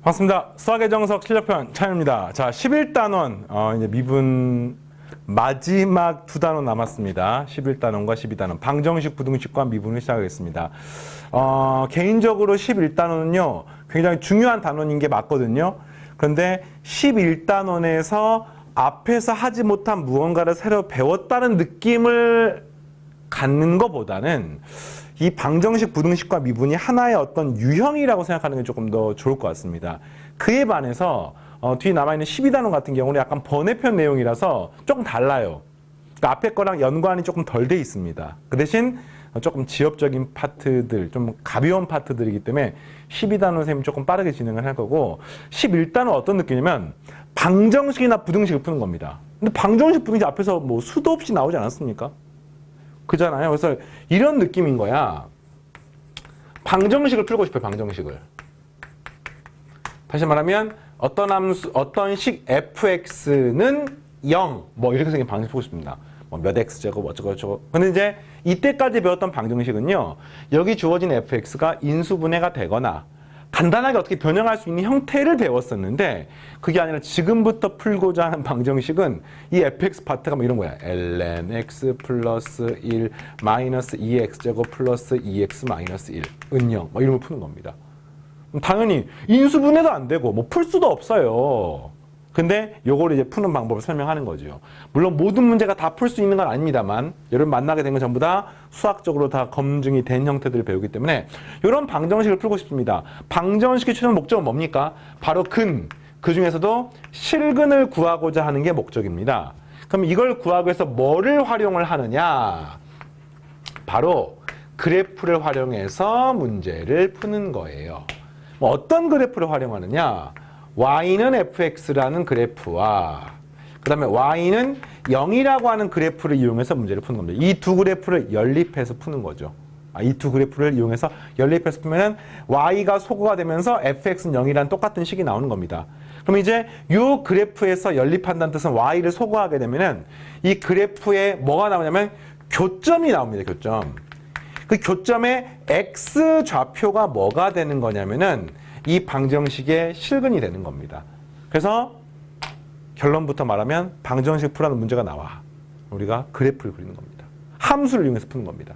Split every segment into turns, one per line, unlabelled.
반갑습니다. 수학의 정석 실력편 차입니다. 자, 11단원 이제 미분 마지막 두 단원 남았습니다. 11단원과 12단원 방정식, 부등식과 미분을 시작하겠습니다. 개인적으로 11단원은요 굉장히 중요한 단원인 게 맞거든요. 그런데 11단원에서 앞에서 하지 못한 무언가를 새로 배웠다는 느낌을 갖는 것보다는 이 방정식, 부등식과 미분이 하나의 어떤 유형이라고 생각하는 게 조금 더 좋을 것 같습니다. 그에 반해서 뒤에 남아있는 12단원 같은 경우는 약간 번외편 내용이라서 조금 달라요. 그러니까 앞에 거랑 연관이 조금 덜 돼 있습니다. 그 대신 조금 지엽적인 파트들, 좀 가벼운 파트들이기 때문에 12단원 선생님이 조금 빠르게 진행을 할 거고, 11단원 어떤 느낌이냐면 방정식이나 부등식을 푸는 겁니다. 근데 방정식, 부등식 앞에서 뭐 수도 없이 나오지 않았습니까? 그잖아요. 그래서 이런 느낌인 거야. 방정식을 풀고 싶어요. 방정식을. 다시 말하면 어떤 함수, 어떤 식 fx는 0, 뭐 이렇게 생긴 방정식 풀고 싶습니다. 뭐 몇 x제곱 어쩌고 저쩌고. 근데 이제 이때까지 배웠던 방정식은요, 여기 주어진 fx가 인수분해가 되거나 간단하게 어떻게 변형할 수 있는 형태를 배웠었는데, 그게 아니라 지금부터 풀고자 하는 방정식은 이 fx 파트가 뭐 이런 거야. ln x 플러스 1 마이너스 2x제곱 플러스 2x 마이너스 1 은영 뭐 이런 걸 푸는 겁니다. 당연히 인수분해도 안 되고 뭐 풀 수도 없어요. 근데 요거를 이제 푸는 방법을 설명하는 거죠. 물론 모든 문제가 다 풀 수 있는 건 아닙니다만, 여러분 만나게 된 건 전부 다 수학적으로 다 검증이 된 형태들을 배우기 때문에 이런 방정식을 풀고 싶습니다. 방정식의 최종 목적은 뭡니까? 바로 그 중에서도 실근을 구하고자 하는 게 목적입니다. 그럼 이걸 구하기 위해서 뭐를 활용을 하느냐? 바로 그래프를 활용해서 문제를 푸는 거예요. 뭐 어떤 그래프를 활용하느냐? y는 fx라는 그래프와 그 다음에 y는 0이라고 하는 그래프를 이용해서 문제를 푸는 겁니다. 이 두 그래프를 연립해서 푸는 거죠. 이 두 그래프를 이용해서 연립해서 풀면은 y가 소거가 되면서 fx는 0이라는 똑같은 식이 나오는 겁니다. 그럼 이제 이 그래프에서 연립한다는 뜻은 y를 소거하게 되면은 이 그래프에 뭐가 나오냐면 교점이 나옵니다. 교점. 그 교점의 x 좌표가 뭐가 되는 거냐면은 이 방정식의 실근이 되는 겁니다. 그래서 결론부터 말하면 방정식 풀라는 문제가 나와. 우리가 그래프를 그리는 겁니다. 함수를 이용해서 푸는 겁니다.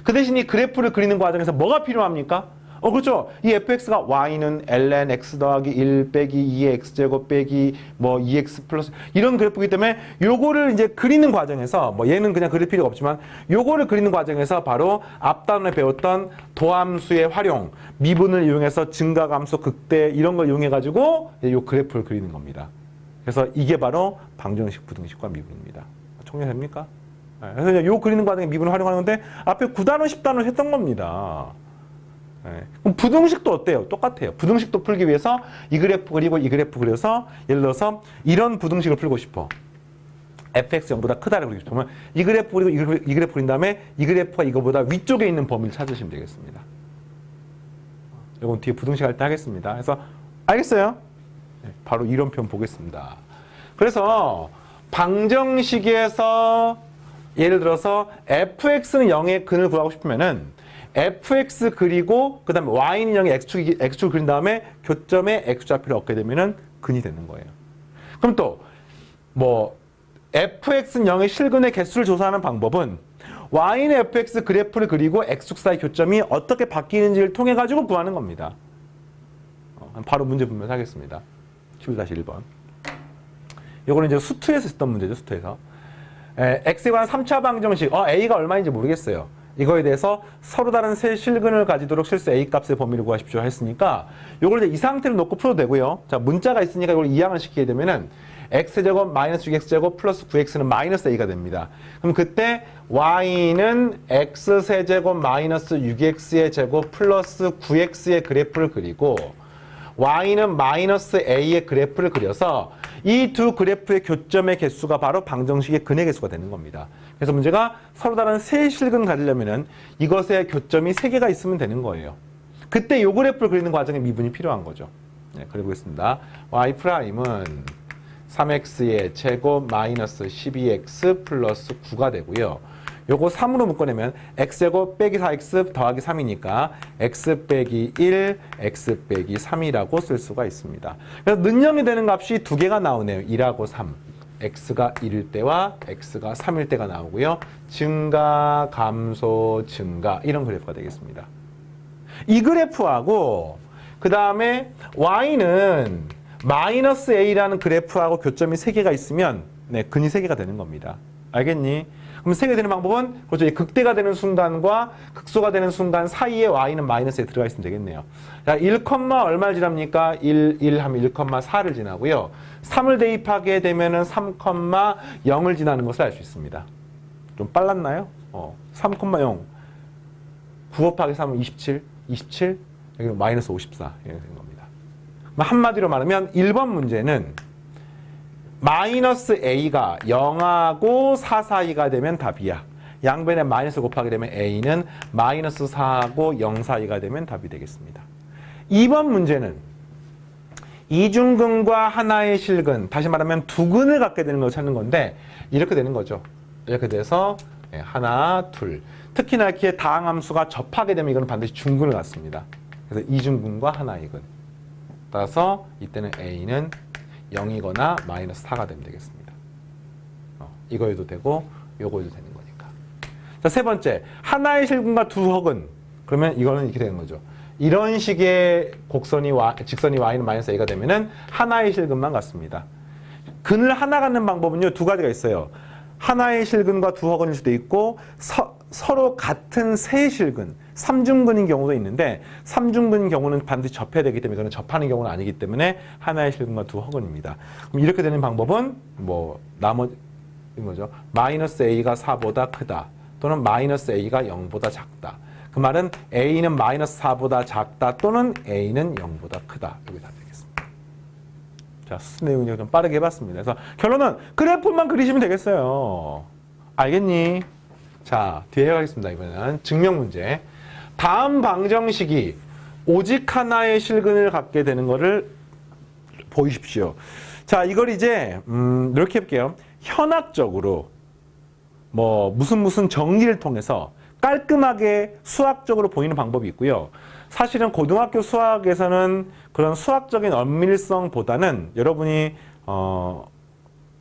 그 대신 이 그래프를 그리는 과정에서 뭐가 필요합니까? 그렇죠. 이 fx가 y는 ln x 더하기 1 빼기 2의 x제곱 빼기 뭐 2x 플러스 이런 그래프이기 때문에 요거를 이제 그리는 과정에서 뭐 얘는 그냥 그릴 필요가 없지만 요거를 그리는 과정에서 바로 앞단원에 배웠던 도함수의 활용, 미분을 이용해서 증가함수, 극대 이런 걸 이용해 가지고 요 그래프를 그리는 겁니다. 그래서 이게 바로 방정식, 부등식과 미분입니다. 총명됩니까? 그래서 요 그리는 과정에 미분을 활용하는 건데 앞에 9단원, 10단원 했던 겁니다. 그럼 부등식도 어때요? 똑같아요. 부등식도 풀기 위해서 이 그래프 그리고 이 그래프 그려서 예를 들어서 이런 부등식을 풀고 싶어. fx 0보다 크다를 그리고 싶으면 이 그래프 그리고 이 그래프 그린 다음에 이 그래프가 이거보다 위쪽에 있는 범위를 찾으시면 되겠습니다. 이건 뒤에 부등식 할 때 하겠습니다. 그래서 알겠어요? 바로 이런 표현 보겠습니다. 그래서 방정식에서 예를 들어서 fx는 0의 근을 구하고 싶으면은 fx 그리고 그 다음에 y는 0의 x축을 그린 다음에 교점의 x좌표를 얻게 되면은 근이 되는 거예요. 그럼 또 뭐 fx는 0의 실근의 개수를 조사하는 방법은 y는 fx 그래프를 그리고 x축 사이 교점이 어떻게 바뀌는지를 통해 가지고 구하는 겁니다. 바로 문제 보면서 하겠습니다. 11-1번. 이거는 이제 수투에서 했던 문제죠. 수투에서. x에 관한 3차 방정식. a가 얼마인지 모르겠어요. 이거에 대해서 서로 다른 세 실근을 가지도록 실수 a 값의 범위를 구하십시오 했으니까 이걸 이제 이 상태를 놓고 풀어도 되고요. 자, 문자가 있으니까 이걸 이항을 시키게 되면은 x제곱 마이너스 6x제곱 플러스 9x는 마이너스 a가 됩니다. 그럼 그때 y는 x세제곱 마이너스 6x의 제곱 플러스 9x의 그래프를 그리고 y는 마이너스 a의 그래프를 그려서 이 두 그래프의 교점의 개수가 바로 방정식의 근의 개수가 되는 겁니다. 그래서 문제가 서로 다른 세 실근을 가지려면은 이것의 교점이 3개가 있으면 되는 거예요. 그때 이 그래프를 그리는 과정에 미분이 필요한 거죠. 네, 그려보겠습니다. y 프라임은 3x의 제곱 마이너스 12x 플러스 9가 되고요. 요거 3으로 묶어내면 x제곱 빼기 4x 더하기 3이니까 x 빼기 1, x 빼기 3이라고 쓸 수가 있습니다. 그래서 능력이 되는 값이 두 개가 나오네요. 1하고 3. x가 1일 때와 x가 3일 때가 나오고요. 증가, 감소, 증가 이런 그래프가 되겠습니다. 이 그래프하고 그 다음에 y는 마이너스 a라는 그래프하고 교점이 3개가 있으면 네, 근이 3개가 되는 겁니다. 알겠니? 그럼 3개 되는 방법은 그렇죠. 극대가 되는 순간과 극소가 되는 순간 사이에 y는 마이너스에 들어가 있으면 되겠네요. 자, 1, 얼마를 지납니까? 1 하면 1,4를 지나고요. 3을 대입하게 되면은 3,0을 지나는 것을 알 수 있습니다. 좀 빨랐나요? 3,0. 9 곱하기 3은 27, 27, 여기 마이너스 54 이렇게 된 겁니다. 한마디로 말하면 1번 문제는 마이너스 a가 0하고 4 사이가 되면 답이야. 양변에 마이너스 곱하게 되면 a는 마이너스 4하고 0 사이가 되면 답이 되겠습니다. 2번 문제는 이중근과 하나의 실근, 다시 말하면 두 근을 갖게 되는 걸 찾는 건데 이렇게 되는 거죠. 이렇게 돼서 하나, 둘. 특히나 이렇게 다항함수가 접하게 되면 이거는 반드시 중근을 갖습니다. 그래서 이중근과 하나의 근. 따라서 이때는 a는 0이거나 마이너스 4가 되면 되겠습니다. 이거에도 되고 요거에도 되는 거니까. 자, 세 번째. 하나의 실근과 두 허근. 그러면 이거는 이렇게 되는 거죠. 이런 식의 직선이 y는 마이너스 a가 되면은 하나의 실근만 갖습니다. 근을 하나 갖는 방법은요, 두 가지가 있어요. 하나의 실근과 두 허근일 수도 있고 서로 같은 세 실근, 삼중근인 경우도 있는데 삼중근인 경우는 반드시 접해야 되기 때문에 이거는 접하는 경우는 아니기 때문에 하나의 실근과 두 허근입니다. 그럼 이렇게 되는 방법은 나머지 거죠. 마이너스 a가 4보다 크다 또는 마이너스 a가 0보다 작다. 그 말은 a는 마이너스 4보다 작다 또는 a는 0보다 크다. 이게 다 되겠습니다. 자, 수수 내용 좀 빠르게 해봤습니다. 그래서 결론은 그래프만 그리시면 되겠어요. 알겠니? 자, 뒤에 가겠습니다. 이번에는 증명 문제. 다음 방정식이 오직 하나의 실근을 갖게 되는 것을 보이십시오. 자, 이걸 이제 이렇게 해볼게요. 현학적으로 무슨 정리를 통해서 깔끔하게 수학적으로 보이는 방법이 있고요. 사실은 고등학교 수학에서는 그런 수학적인 엄밀성보다는 여러분이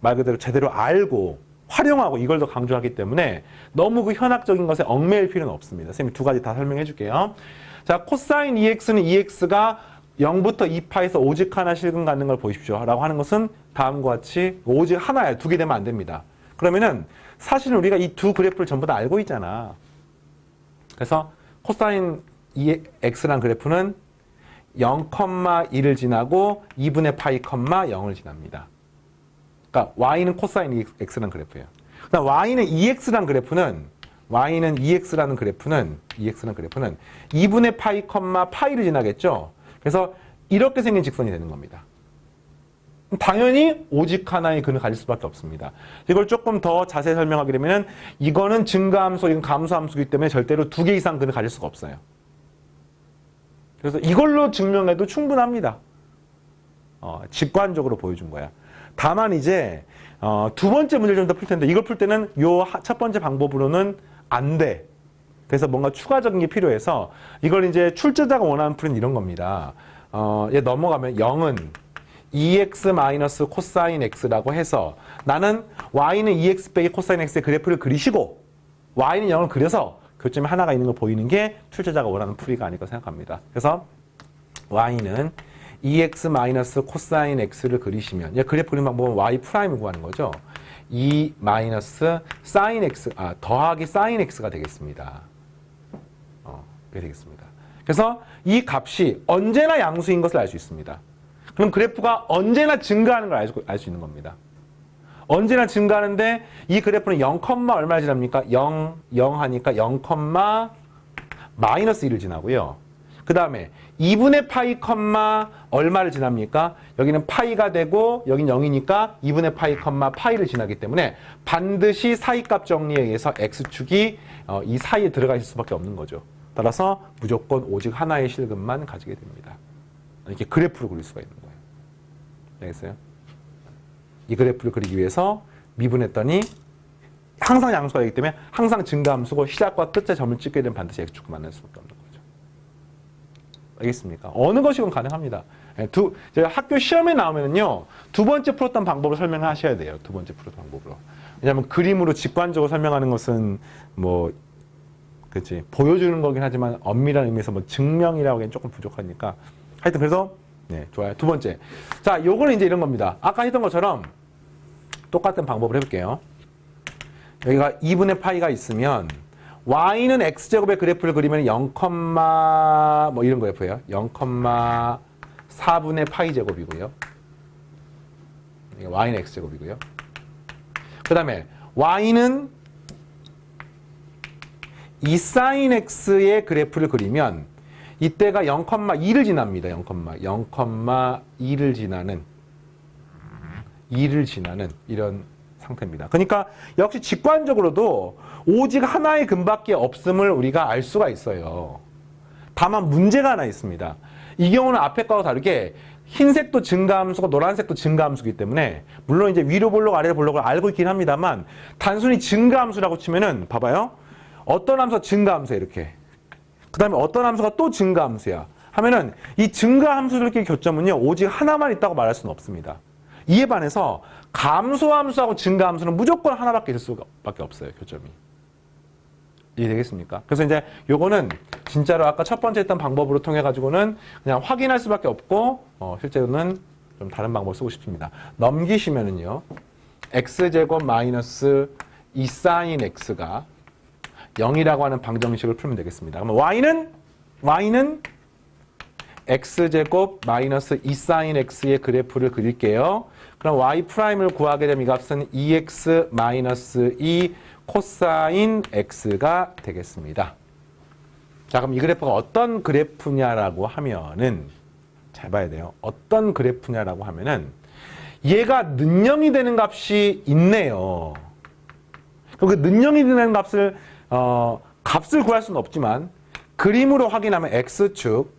말 그대로 제대로 알고 활용하고 이걸 더 강조하기 때문에 너무 그 현학적인 것에 얽매일 필요는 없습니다. 선생님이 두 가지 다 설명해 줄게요. 자, 코사인 EX는 EX가 0부터 2파에서 오직 하나 실근 갖는 걸 보십시오. 라고 하는 것은 다음과 같이 오직 하나예요. 두 개 되면 안 됩니다. 그러면은 사실은 우리가 이 두 그래프를 전부 다 알고 있잖아. 그래서 코사인 EX란 그래프는 0,1을 지나고 2분의 파이, 0을 지납니다. 그러니까 y는 코사인 x라는 그래프예요. 그다음 y는 EX라는 그래프는 2분의 파이, 파이를 지나겠죠. 그래서 이렇게 생긴 직선이 되는 겁니다. 당연히 오직 하나의 근을 가질 수밖에 없습니다. 이걸 조금 더 자세히 설명하게 되면 이거는 증가함수, 이건 감소함수이기 때문에 절대로 두 개 이상 근을 가질 수가 없어요. 그래서 이걸로 증명해도 충분합니다. 직관적으로 보여준 거야. 다만 이제 두 번째 문제를 좀 더 풀 텐데 이걸 풀 때는 요 첫 번째 방법으로는 안 돼. 그래서 뭔가 추가적인 게 필요해서 이걸 이제 출제자가 원하는 풀이는 이런 겁니다. 얘 넘어가면 0은 2x 마이너스 코사인 x라고 해서 나는 y는 2x 빼기 코사인 x의 그래프를 그리시고 y는 0을 그려서 교점이 하나가 있는 걸 보이는 게 출제자가 원하는 풀이가 아닐까 생각합니다. 그래서 y는 2x 마이너스 코사인 x를 그리시면 그래프 그리는 방법은 y 프라임을 구하는 거죠. 2 마이너스 사인 x 더하기 사인 x가 되겠습니다. 그게 되겠습니다. 그래서 이 값이 언제나 양수인 것을 알 수 있습니다. 그럼 그래프가 언제나 증가하는 걸 알 수 있는 겁니다. 언제나 증가하는데 이 그래프는 0, 얼마를 지납니까? 0 하니까 0, 마이너스 1을 지나고요. 그 다음에 2분의 파이, 얼마를 지납니까? 여기는 파이가 되고 여긴 0이니까 2분의 파이, 파이를 지나기 때문에 반드시 사이값 정리에 의해서 x축이 이 사이에 들어가 있을 수밖에 없는 거죠. 따라서 무조건 오직 하나의 실근만 가지게 됩니다. 이렇게 그래프를 그릴 수가 있는 거예요. 알겠어요? 이 그래프를 그리기 위해서 미분했더니 항상 양수가 되기 때문에 항상 증가함수고 시작과 끝에 점을 찍게 되면 반드시 x축을 만날 수밖에 없는 거죠. 알겠습니까? 어느 것이건 가능합니다. 제가 학교 시험에 나오면은요, 두 번째 풀었던 방법을 설명하셔야 돼요. 두 번째 풀었던 방법으로. 왜냐하면 그림으로 직관적으로 설명하는 것은 뭐, 그치, 보여주는 거긴 하지만 엄밀한 의미에서 뭐 증명이라고 하기엔 조금 부족하니까. 하여튼 그래서, 네, 좋아요. 두 번째. 자, 요거는 이제 이런 겁니다. 아까 했던 것처럼 똑같은 방법을 해볼게요. 여기가 2분의 파이가 있으면 y는 x제곱의 그래프를 그리면 0, 뭐 이런 그래프예요. 0,4분의 파이 제곱이고요. y는 x제곱이고요. 그 다음에 y는 2sin x의 그래프를 그리면 이때가 0,2를 지납니다. 0,2를 지나는 이런 상태입니다. 그러니까 역시 직관적으로도 오직 하나의 근밖에 없음을 우리가 알 수가 있어요. 다만 문제가 하나 있습니다. 이 경우는 앞에 거와 다르게 흰색도 증가함수고 노란색도 증가함수이기 때문에 물론 이제 위로 볼록 아래로 볼록을 알고 있긴 합니다만 단순히 증가함수라고 치면은 봐봐요. 어떤 함수가 증가함수야 이렇게. 그 다음에 어떤 함수가 또 증가함수야 하면은 이 증가함수들끼리 교점은요 오직 하나만 있다고 말할 수는 없습니다. 이에 반해서 감소함수하고 증가함수는 무조건 하나밖에 있을 수밖에 없어요. 교점이. 이해되겠습니까? 그래서 이제 요거는 진짜로 아까 첫 번째 했던 방법으로 통해 가지고는 그냥 확인할 수밖에 없고 실제로는 좀 다른 방법을 쓰고 싶습니다. 넘기시면은요. x제곱 마이너스 2sin x가 0이라고 하는 방정식을 풀면 되겠습니다. 그러면 y는 x제곱 마이너스 2sin x의 그래프를 그릴게요. 그럼 y'을 구하게 되면 이 값은 2x 마이너스 2 코사인 x가 되겠습니다. 자, 그럼 이 그래프가 어떤 그래프냐라고 하면은 잘 봐야 돼요. 어떤 그래프냐라고 하면은 얘가 는영이 되는 값이 있네요. 그럼 그 는영이 되는 값을 구할 수는 없지만 그림으로 확인하면 x축,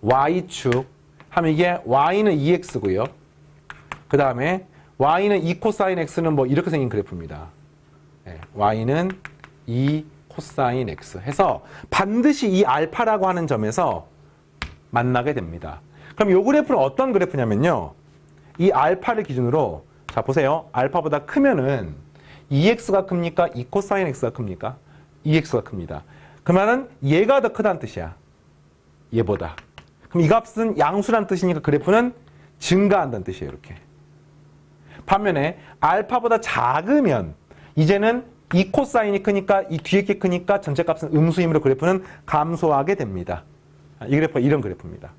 y축 하면 이게 y는 2x고요. 그 다음에 y는 2 코사인 x는 뭐 이렇게 생긴 그래프입니다. 네, y는 2 코사인 x 해서 반드시 이 알파라고 하는 점에서 만나게 됩니다. 그럼 이 그래프는 어떤 그래프냐면요. 이 알파를 기준으로 자 보세요. 알파보다 크면은 2x가 큽니까? 2 코사인 x가 큽니까? 2x가 큽니다. 그러면은 얘가 더 크다는 뜻이야. 얘보다. 그럼 이 값은 양수란 뜻이니까 그래프는 증가한다는 뜻이에요. 이렇게. 반면에 알파보다 작으면 이제는 이 코사인이 크니까 이 뒤에 게 크니까 전체 값은 음수이므로 그래프는 감소하게 됩니다. 이 그래프가 이런 그래프입니다.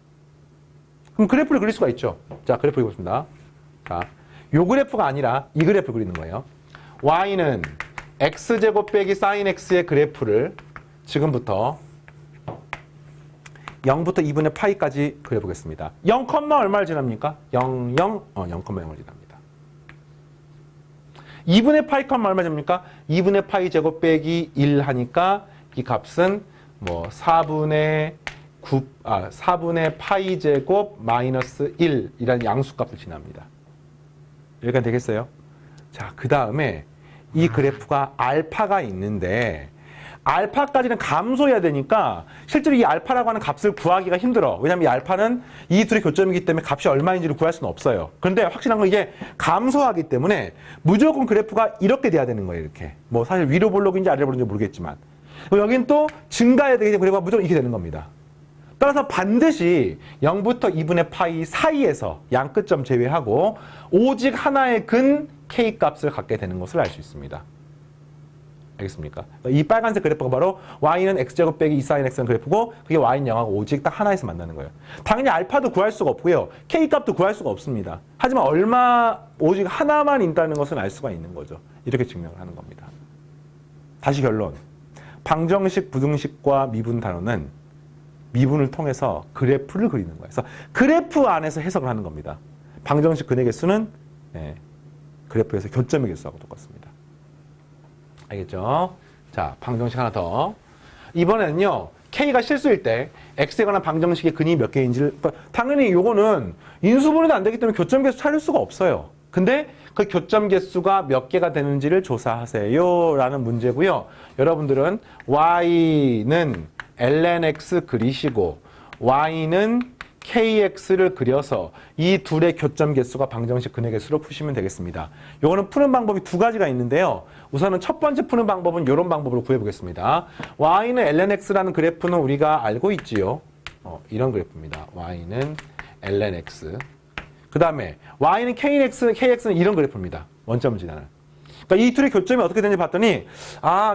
그럼 그래프를 그릴 수가 있죠. 자, 그래프 그리겠습니다. 자, 요 그래프가 아니라 이 그래프를 그리는 거예요. y는 x제곱 빼기 sin x의 그래프를 지금부터 0부터 2분의 파이까지 그려보겠습니다. 0, 얼마를 지납니까? 0, 0,0을 지납니다. 2분의 파이, 얼마 됩니까? 2분의 파이 제곱 빼기 1 하니까 이 값은 뭐 4분의 파이 제곱 마이너스 1 이라는 양수값을 지납니다. 여기까지 되겠어요? 자, 그 다음에 이 그래프가 알파가 있는데 알파까지는 감소해야 되니까 실제로 이 알파라고 하는 값을 구하기가 힘들어. 왜냐하면 이 알파는 이 둘의 교점이기 때문에 값이 얼마인지를 구할 수는 없어요. 그런데 확실한 건 이게 감소하기 때문에 무조건 그래프가 이렇게 돼야 되는 거예요. 이렇게. 뭐 사실 위로 볼록인지 아래로 볼록인지 모르겠지만 여긴 또 증가해야 되기 때문에 그래프가 무조건 이렇게 되는 겁니다. 따라서 반드시 0부터 2분의 파이 사이에서 양 끝점 제외하고 오직 하나의 근 k 값을 갖게 되는 것을 알 수 있습니다. 알겠습니까? 이 빨간색 그래프가 바로 y는 x제곱 빼기 2sin x는 그래프고 그게 y는 0하고 오직 딱 하나에서 만나는 거예요. 당연히 알파도 구할 수가 없고요. k값도 구할 수가 없습니다. 하지만 오직 하나만 있다는 것은 알 수가 있는 거죠. 이렇게 증명을 하는 겁니다. 다시 결론. 방정식, 부등식과 미분 단원은 미분을 통해서 그래프를 그리는 거예요. 그래서 그래프 안에서 해석을 하는 겁니다. 방정식 근의 개수는 그래프에서 교점의 개수하고 똑같습니다. 알겠죠? 자, 방정식 하나 더. 이번에는요, K가 실수일 때 X에 관한 방정식의 근이 몇 개인지를, 당연히 요거는 인수분해도 안 되기 때문에 교점계수 찾을 수가 없어요. 근데 그 교점 개수가 몇 개가 되는지를 조사하세요 라는 문제고요. 여러분들은 y는 lnx 그리시고 y는 kx를 그려서 이 둘의 교점 개수가 방정식 근의 개수로 푸시면 되겠습니다. 요거는 푸는 방법이 두 가지가 있는데요. 우선은 첫 번째 푸는 방법은 이런 방법으로 구해보겠습니다. y는 lnx라는 그래프는 우리가 알고 있지요. 이런 그래프입니다. y는 lnx. 그 다음에 y는 kx는 이런 그래프입니다. 원점을 지나는. 그러니까 이 둘의 교점이 어떻게 되는지 봤더니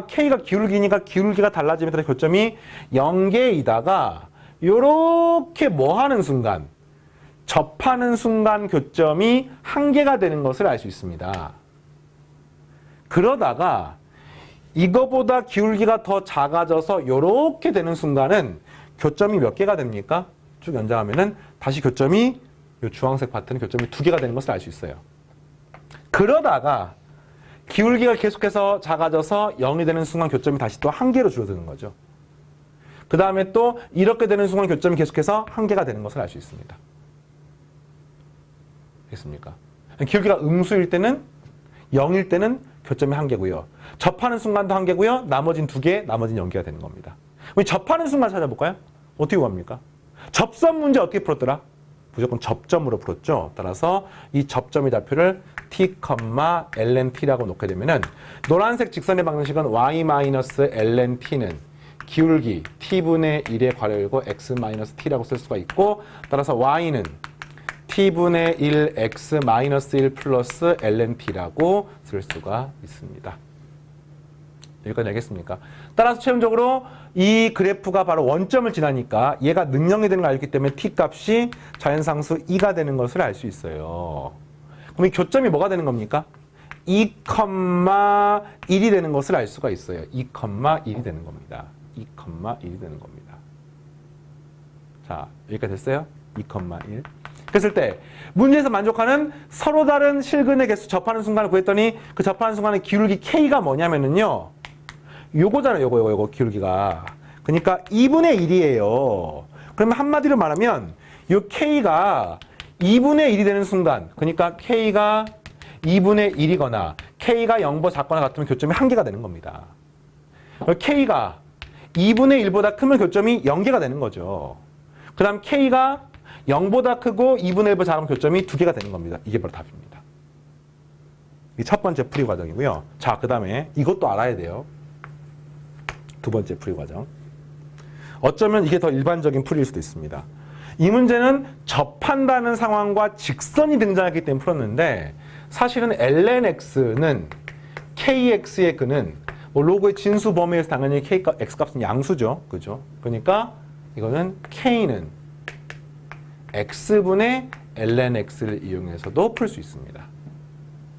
k가 기울기니까 기울기가 달라지면 따라 교점이 0개이다가 요렇게 뭐 하는 순간 접하는 순간 교점이 1개가 되는 것을 알 수 있습니다. 그러다가 이거보다 기울기가 더 작아져서 요렇게 되는 순간은 교점이 몇 개가 됩니까? 쭉 연장하면은 다시 교점이 요 주황색 파트는 교점이 2개가 되는 것을 알 수 있어요. 그러다가 기울기가 계속해서 작아져서 0이 되는 순간 교점이 다시 또 1개로 줄어드는 거죠. 그 다음에 또 이렇게 되는 순간 교점이 계속해서 1개가 되는 것을 알 수 있습니다. 됐습니까? 기울기가 음수일 때는 0일 때는 교점이 1개고요. 접하는 순간도 1개고요. 나머진 2개, 나머진 0개가 되는 겁니다. 우리 접하는 순간 찾아볼까요? 어떻게 구합니까? 접선 문제 어떻게 풀었더라? 무조건 접점으로 풀었죠. 따라서 이 접점의 좌표를 t, lnt라고 놓게 되면은 노란색 직선의 방정식은 y-lnt는 기울기 t분의 1의 괄호 열고 x-t라고 쓸 수가 있고 따라서 y는 t분의 1 x-1 플러스 lnt라고 쓸 수가 있습니다. 여기까지 알겠습니까? 따라서 최종적으로 이 그래프가 바로 원점을 지나니까 얘가 능형이 되는 걸 알기 때문에 t값이 자연상수 2가 되는 것을 알 수 있어요. 그럼 이 교점이 뭐가 되는 겁니까? 2,1이 되는 것을 알 수가 있어요. 2,1이 되는 겁니다. 2,1이 되는 겁니다. 자, 여기까지 됐어요? 2,1. 그랬을 때 문제에서 만족하는 서로 다른 실근의 개수 접하는 순간을 구했더니 그 접하는 순간의 기울기 K가 뭐냐면은요. 요거잖아요. 요거 기울기가. 그러니까 2분의 1이에요. 그러면 한마디로 말하면 요 K가 2분의 1이 되는 순간 그러니까 K가 2분의 1이거나 K가 0보다 작거나 같으면 교점이 1개가 되는 겁니다. K가 2분의 1보다 크면 교점이 0개가 되는 거죠. 그 다음 K가 0보다 크고 2분의 1보다 작으면 교점이 2개가 되는 겁니다. 이게 바로 답입니다. 이 첫 번째 풀이 과정이고요. 자, 그 다음에 이것도 알아야 돼요. 두 번째 풀이 과정. 어쩌면 이게 더 일반적인 풀이일 수도 있습니다. 이 문제는 접한다는 상황과 직선이 등장했기 때문에 풀었는데 사실은 lnx는 kx의 근은 뭐 로그의 진수 범위에서 당연히 x값은 양수죠. 그죠? 그러니까 이거는 k는 x분의 lnx를 이용해서도 풀 수 있습니다.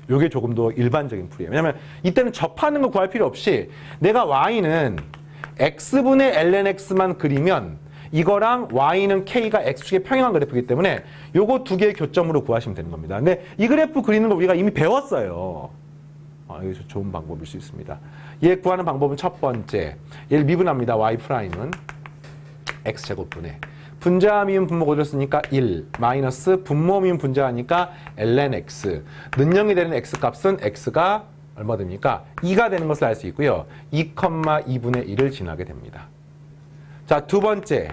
이게 조금 더 일반적인 풀이에요. 왜냐하면 이때는 접하는 거 구할 필요 없이 내가 y는 x분의 lnx만 그리면 이거랑 y는 k가 x축의 평행한 그래프이기 때문에 요거 두 개의 교점으로 구하시면 되는 겁니다. 근데 이 그래프 그리는 거 우리가 이미 배웠어요. 여기서 좋은 방법일 수 있습니다. 얘 구하는 방법은 첫 번째. 얘를 미분합니다. y'은 x제곱분의 분자 미분 분모 그대로 쓰니까 1 마이너스 분모 미분 분자하니까 lnx 는영이 되는 x값은 x가 얼마 됩니까? 2가 되는 것을 알 수 있고요. 2,2분의 1을 지나게 됩니다. 자, 두 번째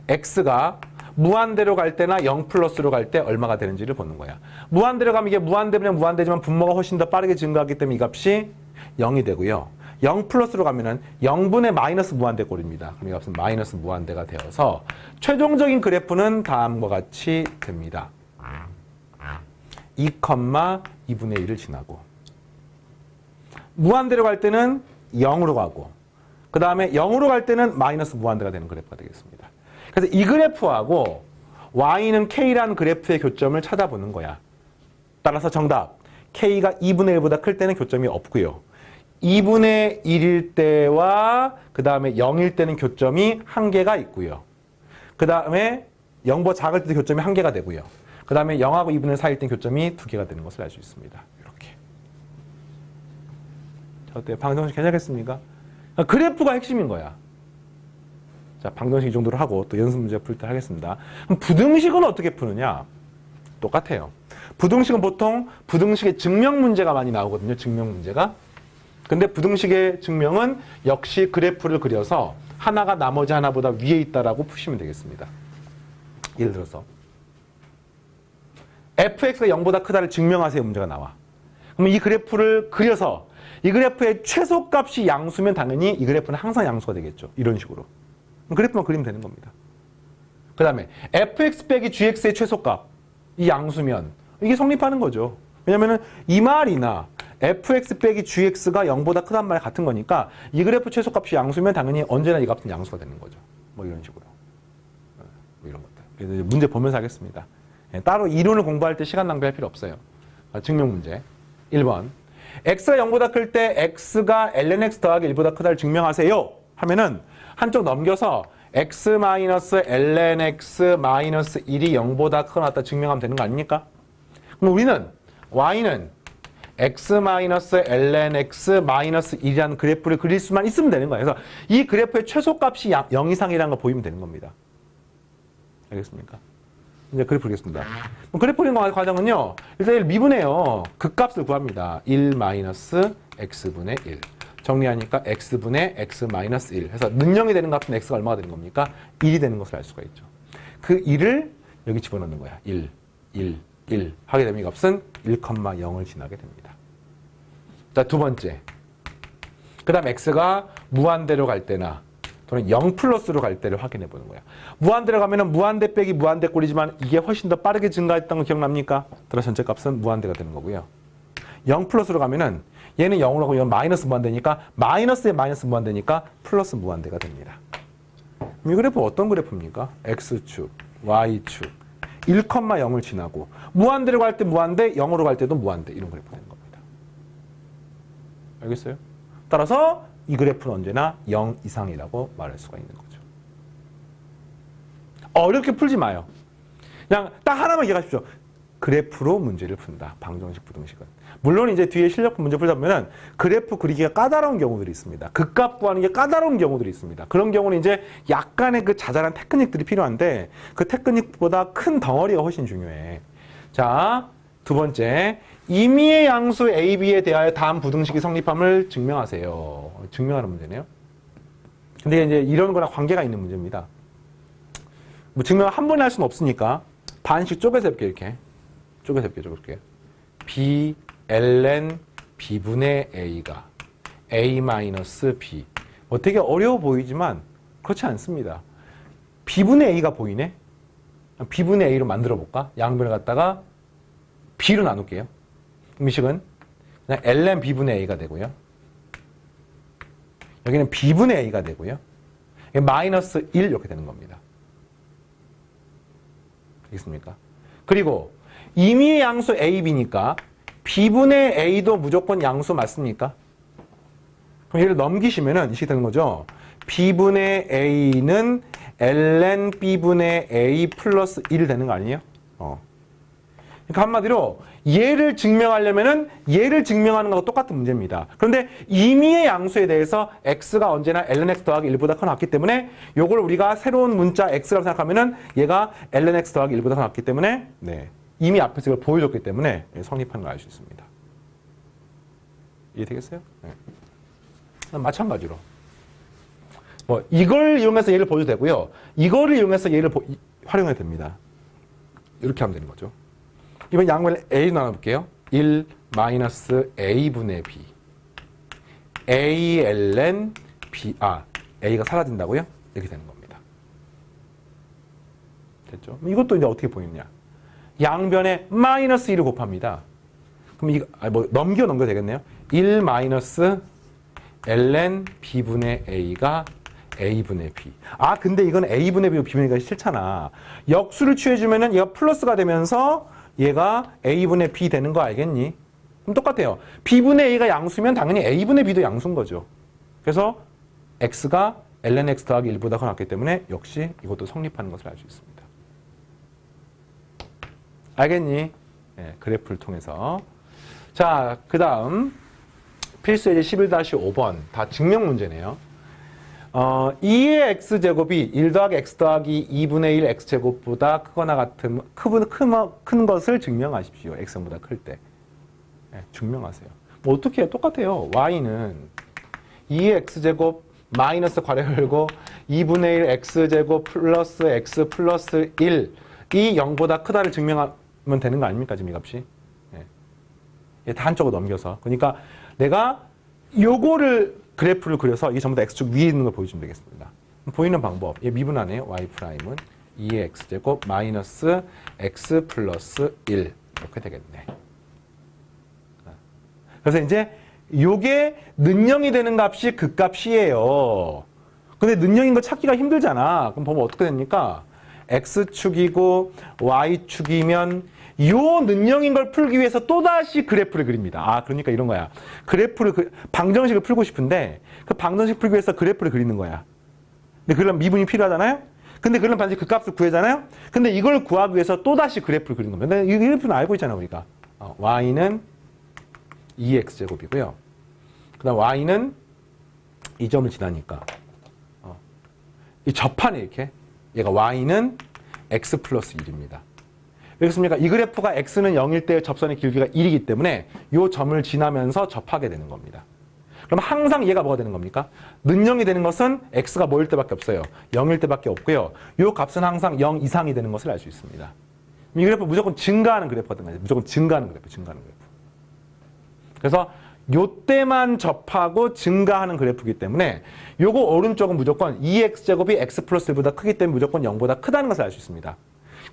x가 무한대로 갈 때나 0 플러스로 갈 때 얼마가 되는지를 보는 거야. 무한대로 가면 이게 무한대면 무한대지만 분모가 훨씬 더 빠르게 증가하기 때문에 이 값이 0이 되고요. 0 플러스로 가면은 0분의 마이너스 무한대 꼴입니다. 그럼 이 값은 마이너스 무한대가 되어서 최종적인 그래프는 다음과 같이 됩니다. 2,2분의 1을 지나고 무한대로 갈 때는 0으로 가고 그 다음에 0으로 갈 때는 마이너스 무한대가 되는 그래프가 되겠습니다. 그래서 이 그래프하고 y는 k라는 그래프의 교점을 찾아보는 거야. 따라서 정답 k가 2분의 1보다 클 때는 교점이 없고요. 2분의 1일 때와 그 다음에 0일 때는 교점이 1개가 있고요. 그 다음에 0보다 작을 때도 교점이 1개가 되고요. 그 다음에 0하고 2분의 4일 때는 교점이 2개가 되는 것을 알 수 있습니다. 이렇게. 자, 어때요? 방정식 괜찮겠습니까? 그래프가 핵심인 거야. 자, 방정식 이 정도로 하고 또 연습 문제 풀 때 하겠습니다. 그럼 부등식은 어떻게 푸느냐? 똑같아요. 부등식은 보통 부등식의 증명 문제가 많이 나오거든요. 증명 문제가. 근데 부등식의 증명은 역시 그래프를 그려서 하나가 나머지 하나보다 위에 있다라고 푸시면 되겠습니다. 예를 들어서 fx가 0보다 크다를 증명하세요 문제가 나와. 그럼 이 그래프를 그려서 이 그래프의 최소값이 양수면 당연히 이 그래프는 항상 양수가 되겠죠. 이런 식으로. 그래프만 그리면 되는 겁니다. 그 다음에 fx 빼기 gx의 최소값 이 양수면 이게 성립하는 거죠. 왜냐면은 이 말이나 fx 빼기 gx가 0보다 크단 말이 같은 거니까 이 그래프 최소값이 양수면 당연히 언제나 이 값은 양수가 되는 거죠. 뭐 이런 식으로. 뭐 이런 것들. 그래서 문제 보면서 하겠습니다. 따로 이론을 공부할 때 시간 낭비할 필요 없어요. 증명 문제. 1번. x가 0보다 클 때 x가 lnx 더하기 1보다 크다를 증명하세요. 하면은 한쪽 넘겨서 x-lnx-1이 0보다 크거나 같다 증명하면 되는 거 아닙니까? 그럼 우리는 y는 x-lnx-1이라는 그래프를 그릴 수만 있으면 되는 거예요. 그래서 이 그래프의 최소값이 0 이상이라는 거 보이면 되는 겁니다. 알겠습니까? 이제 그래프 그리겠습니다. 그래프 그리는 과정은요. 일단 미분해요. 극값을 구합니다. 1-x분의 1. 정리하니까 x분의 x-1 해서 능령이 되는 값은 x가 얼마가 되는 겁니까? 1이 되는 것을 알 수가 있죠. 그 1을 여기 집어넣는 거야. 1 하게 되면 이 값은 1,0을 지나게 됩니다. 자, 두 번째. 그 다음 x가 무한대로 갈 때나 또는 0 플러스로 갈 때를 확인해 보는 거야. 무한대로 가면은 무한대 빼기 무한대 꼴이지만 이게 훨씬 더 빠르게 증가했던 거 기억납니까? 따라 전체 값은 무한대가 되는 거고요. 0 플러스로 가면은 얘는 0으로 하고 얘는 마이너스 무한대니까 마이너스에 마이너스 무한대니까 플러스 무한대가 됩니다. 이 그래프 어떤 그래프입니까? x축, y축 1,0을 지나고 무한대로 갈 때 무한대, 0으로 갈 때도 무한대 이런 그래프가 되는 겁니다. 알겠어요? 따라서 이 그래프는 언제나 0 이상이라고 말할 수가 있는 거죠. 어렵게 풀지 마요. 그냥 딱 하나만 기억하십시오. 그래프로 문제를 푼다. 방정식, 부등식은. 물론 이제 뒤에 실력 문제 풀다 보면은 그래프 그리기가 까다로운 경우들이 있습니다. 극값 구하는 게 까다로운 경우들이 있습니다. 그런 경우는 이제 약간의 그 자잘한 테크닉들이 필요한데 그 테크닉보다 큰 덩어리가 훨씬 중요해. 자, 두 번째. 임의의 양수 A, B에 대하여 다음 부등식이 성립함을 증명하세요. 증명하는 문제네요. 근데 이제 이런 거랑 관계가 있는 문제입니다. 뭐 증명을 한 번에 할 수는 없으니까 반씩 쪼개서 해볼게요. 이렇게. 쪼개서 해볼게요. B, ln B분의 A가 A-B. 되게 어려워 보이지만 그렇지 않습니다. B분의 A가 보이네? B분의 A로 만들어 볼까? 양변을 갖다가 B로 나눌게요. 그럼 이 식은 그냥 ln B분의 A가 되고요. 여기는 B분의 A가 되고요. 마이너스 1 이렇게 되는 겁니다. 알겠습니까? 그리고 임의의 양수 A, B니까 B분의 A도 무조건 양수 맞습니까? 그럼 얘를 넘기시면은 이렇게 되는 거죠. B분의 A는 ln B분의 A 플러스 1 되는 거 아니에요? 그러니까 한마디로 얘를 증명하려면은 얘를 증명하는 거하고 똑같은 문제입니다. 그런데 임의의 양수에 대해서 x가 언제나 lnx 더하기 1보다 커 낫기 때문에 요걸 우리가 새로운 문자 x라고 생각하면은 얘가 lnx 더하기 1보다 커 낫기 때문에 네. 이미 앞에서 이걸 보여줬기 때문에 성립하는 걸 알 수 있습니다. 이해되겠어요? 네. 마찬가지로 뭐 이걸 이용해서 얘를 보여도 되고요. 이거를 이용해서 얘를 활용해도 됩니다. 이렇게 하면 되는 거죠. 이번 양변을 A 나눠볼게요. 1-A분의 B. A ln B. A가 사라진다고요? 이렇게 되는 겁니다. 됐죠? 이것도 이제 어떻게 보이느냐. 양변에 마이너스 1을 곱합니다. 그럼 이거, 넘겨도 되겠네요. 1 마이너스 ln B분의 A가 A분의 B. 근데 이건 A분의 B고 B분의 B가 싫잖아. 역수를 취해주면은 얘가 플러스가 되면서 얘가 A분의 B 되는 거 알겠니? 그럼 똑같아요. B분의 A가 양수면 당연히 A분의 B도 양수인 거죠. 그래서 X가 ln X 더하기 1보다 커 낫기 때문에 역시 이것도 성립하는 것을 알 수 있습니다. 알겠니? 네, 그래프를 통해서. 자, 그 다음 필수 예제 11-5번 다 증명 문제네요. 2의 x제곱이 1 더하기 x 더하기 2분의 1 x제곱보다 크거나 같은 큰 것을 증명하십시오. x보다 클 때. 네, 증명하세요. 뭐 어떻게 해요? 똑같아요. y는 2의 x제곱 마이너스 괄호 열고 2분의 1 x제곱 플러스 x 플러스 1이 0보다 크다를 증명하면 되는 거 아닙니까? 지금 이 값이. 네. 다 한쪽으로 넘겨서. 그러니까 내가 요거를 그래프를 그려서 이 전부 다 x축 위에 있는 걸 보여주면 되겠습니다. 보이는 방법. 얘 미분하네요. y''은 2의 x제곱 마이너스 x 플러스 1 이렇게 되겠네. 그래서 이제 요게 는영이 되는 값이 그 값이에요. 근데 는영인 거 찾기가 힘들잖아. 그럼 보면 어떻게 됩니까? x축이고 y축이면 요 는영인 걸 풀기 위해서 또다시 그래프를 그립니다. 아, 그러니까 이런 거야. 방정식을 풀고 싶은데 그 방정식 풀기 위해서 그래프를 그리는 거야. 근데 그러려면 미분이 필요하잖아요? 근데 그러려면 반드시 그 값을 구하잖아요? 근데 이걸 구하기 위해서 또다시 그래프를 그리는 겁니다. 근데 이 그래프는 알고 있잖아, 우리가. y는 2x제곱이고요. 그 다음 y는 이 점을 지나니까 이 접하네, 이렇게. 얘가 y는 x 플러스 1입니다. 왜그렇습니까? 이 그래프가 x는 0일 때 접선의 길이가 1이기 때문에 이 점을 지나면서 접하게 되는 겁니다. 그럼 항상 얘가 뭐가 되는 겁니까? 는영이 되는 것은 x가 뭐일 때밖에 없어요. 0일 때밖에 없고요. 이 값은 항상 0 이상이 되는 것을 알 수 있습니다. 이 그래프 무조건 증가하는 그래프거든. 무조건 증가하는 그래프. 그래서 요때만 접하고 증가하는 그래프이기 때문에 요거 오른쪽은 무조건 2x제곱이 x 플러스 1보다 크기 때문에 무조건 0보다 크다는 것을 알 수 있습니다.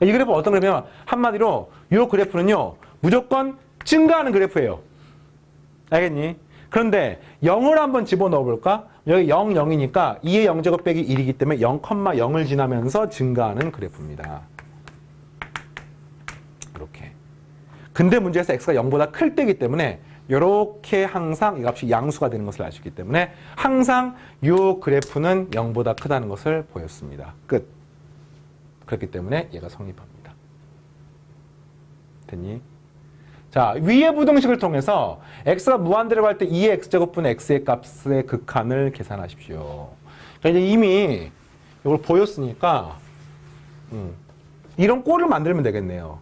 이 그래프가 어떤 그래프냐면 한마디로 요 그래프는요 무조건 증가하는 그래프예요. 알겠니? 그런데 0을 한번 집어넣어 볼까? 여기 0, 0이니까 2의 0제곱 빼기 1이기 때문에 0,0을 지나면서 증가하는 그래프입니다. 이렇게. 근데 문제에서 x가 0보다 클 때이기 때문에 이렇게 항상 이 값이 양수가 되는 것을 알 수 있기 때문에 항상 이 그래프는 0보다 크다는 것을 보였습니다. 끝. 그렇기 때문에 얘가 성립합니다. 됐니? 자, 위의 부등식을 통해서 x가 무한대로 갈 때 2의 x제곱분의 x의 값의 극한을 계산하십시오. 그러니까 이제 이미 이걸 보였으니까 이런 꼴을 만들면 되겠네요.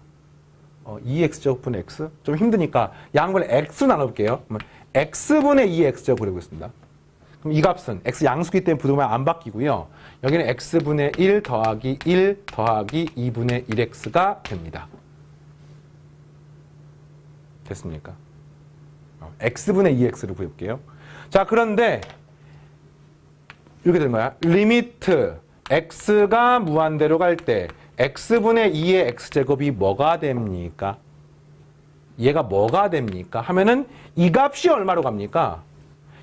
2x제곱분의 x? 좀 힘드니까 양분의 x로 나눠볼게요. x분의 2의 x제곱 그려보겠습니다. 그럼 이 값은 x 양수기 때문에 부등면 안 바뀌고요. 여기는 x분의 1 더하기 1 더하기 2분의 1x가 됩니다. 됐습니까? x분의 2x를 구해볼게요. 자, 그런데 이렇게 되는 거야. 리미트 x가 무한대로 갈 때 x분의 2의 x제곱이 뭐가 됩니까? 얘가 뭐가 됩니까? 하면은 이 값이 얼마로 갑니까?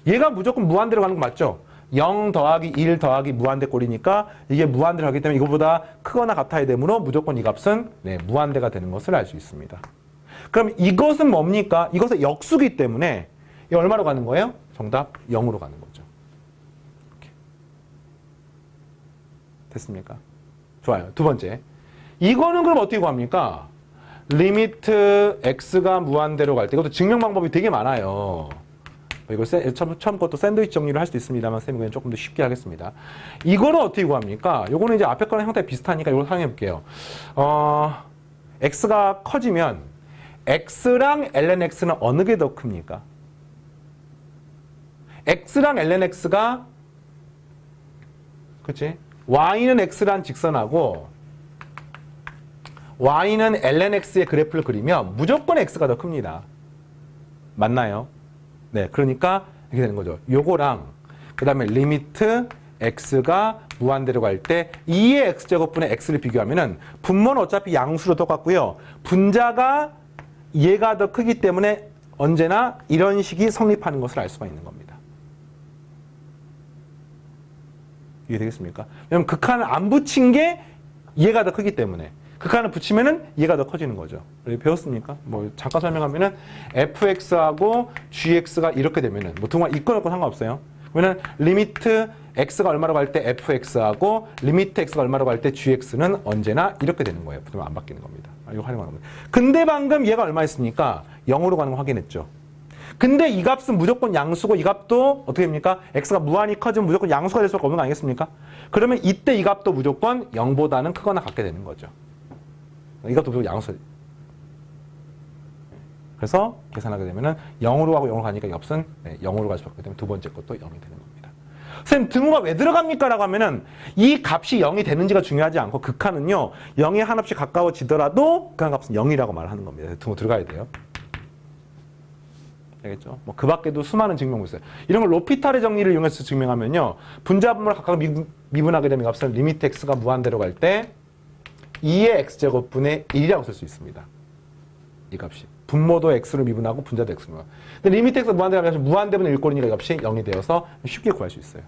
얘가 무조건 무한대로 가는 거 맞죠? 0 더하기 1 더하기 무한대 꼴이니까 이게 무한대로 가기 때문에 이거보다 크거나 같아야 되므로 무조건 이 값은 무한대가 되는 것을 알 수 있습니다. 그럼 이것은 뭡니까? 이것은 역수기 때문에 이 얼마로 가는 거예요? 정답 0으로 가는 거죠. 이렇게. 됐습니까? 좋아요. 두 번째. 이거는 그럼 어떻게 구합니까? 리미트 x가 무한대로 갈 때 이것도 증명 방법이 되게 많아요. 이거 처음 것도 샌드위치 정리를 할 수도 있습니다만 쌤이 그냥 조금 더 쉽게 하겠습니다. 이거는 어떻게 구합니까? 이거는 이제 앞에 거랑 형태가 비슷하니까 이걸 사용해 볼게요. x가 커지면 x랑 ln x는 어느 게 더 큽니까? x랑 ln x가 그치? y는 x란 직선하고 y는 ln x의 그래프를 그리면 무조건 x가 더 큽니다. 맞나요? 네, 그러니까 이렇게 되는 거죠. 요거랑 그 다음에 리미트 x가 무한대로 갈 때 2의 x제곱분의 x를 비교하면은 분모는 어차피 양수로 똑같고요. 분자가 얘가 더 크기 때문에 언제나 이런 식이 성립하는 것을 알 수가 있는 겁니다. 이해되겠습니까? 왜냐면 극한을 안 붙인 게 얘가 더 크기 때문에 극한을 붙이면은 얘가 더 커지는 거죠. 배웠습니까? 뭐 잠깐 설명하면은 fx하고 gx가 이렇게 되면은 뭐 동안 있건 없건 상관없어요. 그러면은 리미트 x가 얼마로 갈 때 fx하고 리미트 x가 얼마로 갈 때 gx는 언제나 이렇게 되는 거예요. 부등면 안 바뀌는 겁니다. 이거 활용하는 겁니다. 근데 방금 얘가 얼마였습니까? 0으로 가는 거 확인했죠. 근데 이 값은 무조건 양수고 이 값도 어떻게 됩니까? x가 무한히 커지면 무조건 양수가 될 수밖에 없는 거 아니겠습니까? 그러면 이때 이 값도 무조건 0보다는 크거나 같게 되는 거죠. 이 값도 무조건 양수. 그래서 계산하게 되면은 0으로 가고 0으로 가니까 이 값은 0으로 갈 수밖에 되면 두 번째 것도 0이 되는 겁니다. 선생님 등호가 왜 들어갑니까? 라고 하면은 이 값이 0이 되는지가 중요하지 않고 극한은요 0이 한없이 가까워지더라도 그 값은 0이라고 말하는 겁니다. 등호 들어가야 돼요. 알겠죠? 뭐 그 밖에도 수많은 증명이 있어요. 이런 걸 로피탈의 정리를 이용해서 증명하면요 분자분모를 각각 미분하게 되면 이 값은 리미트 x가 무한대로 갈 때 2의 x제곱분의 1이라고 쓸 수 있습니다. 이 값이. 분모도 x로 미분하고 분자도 x로 미분하고. 근데 리미트 x가 무한대로 가면 무한대분의 1꼴이니까 이 값이 0이 되어서 쉽게 구할 수 있어요.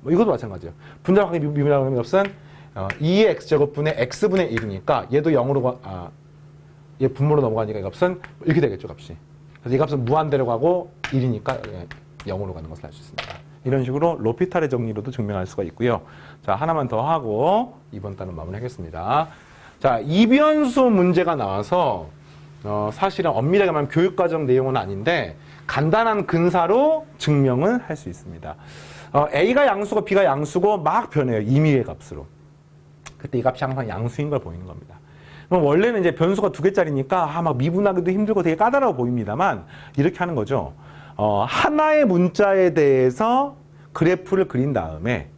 뭐 이것도 마찬가지예요. 분자를 각각 미분하게 되면 이 값은 2의 x제곱분의 x분의 1이니까 얘도 0으로 얘 분모로 넘어가니까 이 값은 이렇게 되겠죠 값이. 그래서 이 값은 무한대로 가고 1이니까 0으로 가는 것을 알 수 있습니다. 이런 식으로 로피탈의 정리로도 증명할 수가 있고요. 자, 하나만 더 하고 이번 단은 마무리하겠습니다. 자, 이변수 문제가 나와서 사실은 엄밀하게 말하면 교육과정 내용은 아닌데 간단한 근사로 증명은 할 수 있습니다. A가 양수고 B가 양수고 막 변해요. 임의의 값으로. 그때 이 값이 항상 양수인 걸 보이는 겁니다. 그럼 원래는 이제 변수가 2개짜리니까 막 미분하기도 힘들고 되게 까다로워 보입니다만 이렇게 하는 거죠. 하나의 문자에 대해서 그래프를 그린 다음에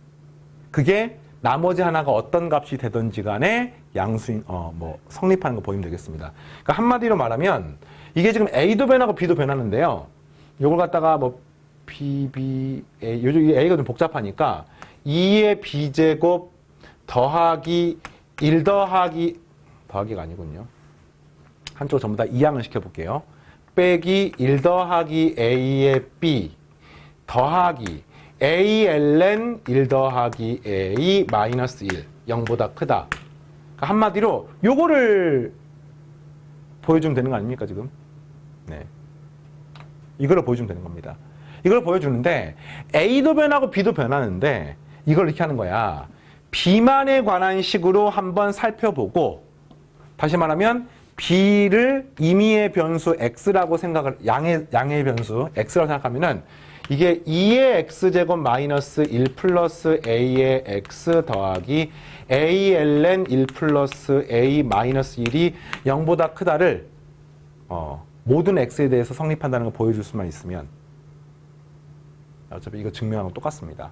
그게 나머지 하나가 어떤 값이 되든지 간에 양수인, 성립하는 거 보이면 되겠습니다. 그러니까 한마디로 말하면 이게 지금 A도 변하고 B도 변하는데요. 요걸 갖다가 B, A, 요즘 A가 좀 복잡하니까 2의 B제곱 더하기 1 더하기가 아니군요. 한쪽 전부 다 이항을 시켜볼게요. 빼기 1 더하기 A의 B 더하기 ALN 1 더하기 A 마이너스 1 0보다 크다. 그러니까 한마디로 요거를 보여주면 되는 거 아닙니까 지금? 네, 이거를 보여주면 되는 겁니다. 이걸 보여주는데 A도 변하고 B도 변하는데 이걸 이렇게 하는 거야. B만에 관한 식으로 한번 살펴보고 다시 말하면 B를 임의의 변수 X라고 생각을 양의 변수 X라고 생각하면은 이게 2의 X제곱 마이너스 1 플러스 A의 X 더하기 ALN 1 플러스 A 마이너스 1이 0보다 크다를 모든 X에 대해서 성립한다는 걸 보여줄 수만 있으면 어차피 이거 증명하고 똑같습니다.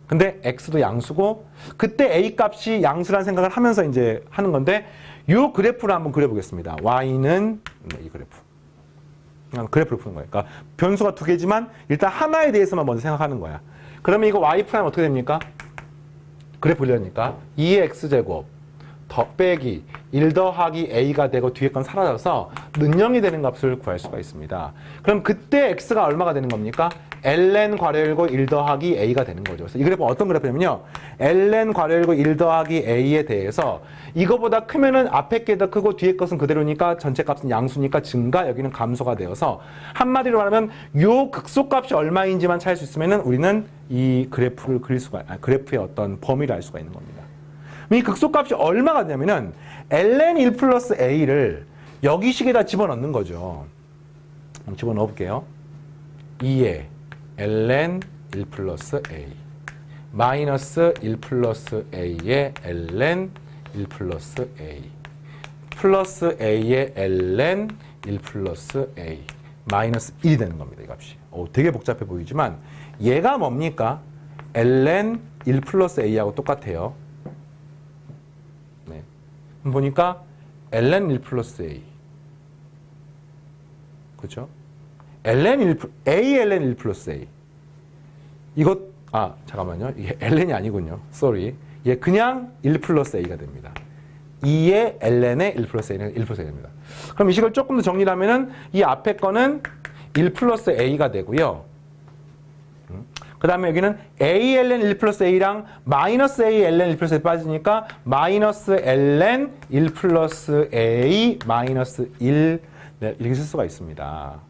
근데 X도 양수고 그때 A 값이 양수라는 생각을 하면서 이제 하는 건데 이 그래프를 한번 그려보겠습니다. Y는 이 그래프. 그래프를 푸는 거예요. 그러니까 변수가 2개지만 일단 하나에 대해서만 먼저 생각하는 거야. 그러면 이거 Y 프라임 어떻게 됩니까? 그래프 그리려니까 2의 X제곱 더 빼기 1 더하기 A가 되고 뒤에 건 사라져서 는영이 되는 값을 구할 수가 있습니다. 그럼 그때 X가 얼마가 되는 겁니까? ln 괄호 열고 1 더하기 A가 되는 거죠. 그래서 이 그래프가 어떤 그래프냐면요. ln 괄호 열고 1 더하기 A에 대해서 이거보다 크면은 앞에 게 더 크고 뒤에 것은 그대로니까 전체 값은 양수니까 증가, 여기는 감소가 되어서 한마디로 말하면 요 극소값이 얼마인지만 찾을 수 있으면은 우리는 이 그래프를 그릴 수가, 그래프의 어떤 범위를 알 수가 있는 겁니다. 이 극소값이 얼마가 되냐면은 ln 1 플러스 A를 여기 식에다 집어넣는 거죠. 집어넣어 볼게요. 2에 ln 1 플러스 A 마이너스 1 플러스 A의 ln 1 플러스 A 플러스 A의 ln 1 플러스 A 마이너스 1이 되는 겁니다. 이 값이. 되게 복잡해 보이지만 얘가 뭡니까? ln 1 플러스 A하고 똑같아요. 네. 보니까 ln 1 플러스 A 그렇죠? ln 1, ALN 1 플러스 A. 이것, 잠깐만요. 이게 ln이 아니군요. sorry. 얘 그냥 1 플러스 A가 됩니다. 2의 ln의 1 플러스 A는 1 플러스 A가 됩니다. 그럼 이 식을 조금 더 정리를 하면은 이 앞에 거는 1 플러스 A가 되고요. 그 다음에 여기는 ALN 1 플러스 A랑 마이너스 ALN 1 플러스 A 빠지니까 마이너스 ln 1 플러스 A 마이너스 1 네, 이렇게 쓸 수가 있습니다.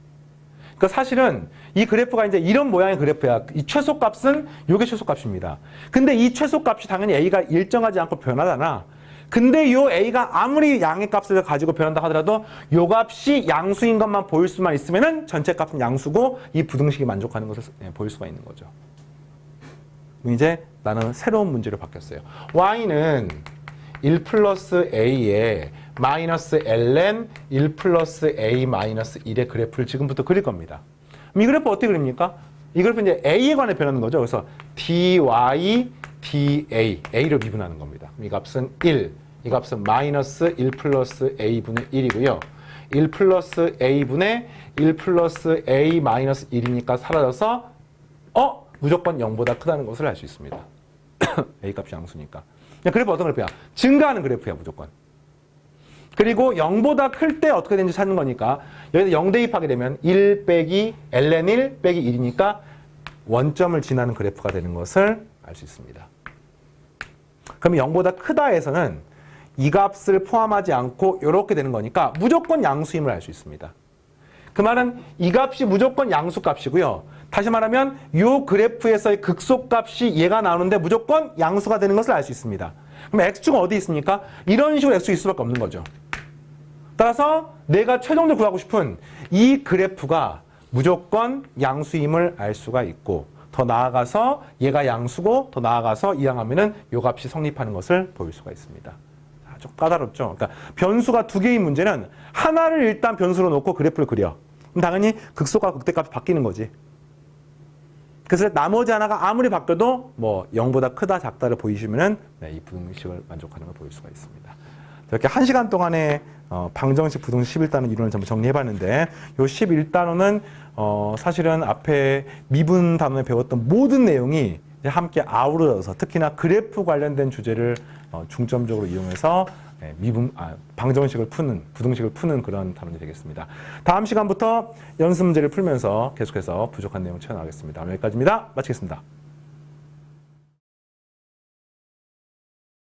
그러니까 사실은 이 그래프가 이제 이런 모양의 그래프야. 이 최소값은 요게 최소값입니다. 근데 이 최소값이 당연히 A가 일정하지 않고 변하잖아. 근데 요 a가 아무리 양의 값을 가지고 변한다 하더라도 요 값이 양수인 것만 보일 수만 있으면은 전체 값은 양수고 이 부등식이 만족하는 것을 보일 수가 있는 거죠. 이제 나는 새로운 문제로 바뀌었어요. y는 1 플러스 a에 마이너스 ln 1 플러스 a 마이너스 1의 그래프를 지금부터 그릴 겁니다. 그럼 이 그래프 어떻게 그립니까? 이 그래프 이제 a에 관해 변하는 거죠. 그래서 dy, dA, a로 미분하는 겁니다. 이 값은 1, 이 값은 마이너스 1 플러스 a분의 1이고요. 1 플러스 a분의 1 플러스 a 마이너스 1이니까 사라져서 무조건 0보다 크다는 것을 알 수 있습니다. a 값이 양수니까. 그래프 어떤 그래프야? 증가하는 그래프야 무조건. 그리고 0보다 클 때 어떻게 되는지 찾는 거니까 여기다 0 대입하게 되면 1 빼기 ln 1 빼기 1이니까 원점을 지나는 그래프가 되는 것을 알 수 있습니다. 그러면 0보다 크다에서는 이 값을 포함하지 않고 이렇게 되는 거니까 무조건 양수임을 알 수 있습니다. 그 말은 이 값이 무조건 양수 값이고요. 다시 말하면 이 그래프에서의 극소값이 얘가 나오는데 무조건 양수가 되는 것을 알 수 있습니다. 그럼 x축은 어디 있습니까? 이런 식으로 x축이 있을 수밖에 없는 거죠. 따라서 내가 최종적으로 구하고 싶은 이 그래프가 무조건 양수임을 알 수가 있고 더 나아가서 얘가 양수고 더 나아가서 이항하면은 요 값이 성립하는 것을 보일 수가 있습니다. 좀 까다롭죠. 그러니까 변수가 두 개인 문제는 하나를 일단 변수로 놓고 그래프를 그려. 그럼 당연히 극소값과 극대값이 바뀌는 거지. 그래서 나머지 하나가 아무리 바뀌어도 뭐 0보다 크다 작다를 보이시면은 이 부등식을 만족하는 걸 보일 수가 있습니다. 이렇게 1시간 동안에 방정식, 부등식 11단원 이론을 전부 정리해봤는데 요 11단원은 사실은 앞에 미분 단원에 배웠던 모든 내용이 이제 함께 아우러져서 특히나 그래프 관련된 주제를 중점적으로 이용해서 방정식을 푸는, 부등식을 푸는 그런 단원이 되겠습니다. 다음 시간부터 연습 문제를 풀면서 계속해서 부족한 내용 채워나가겠습니다. 여기까지입니다. 마치겠습니다.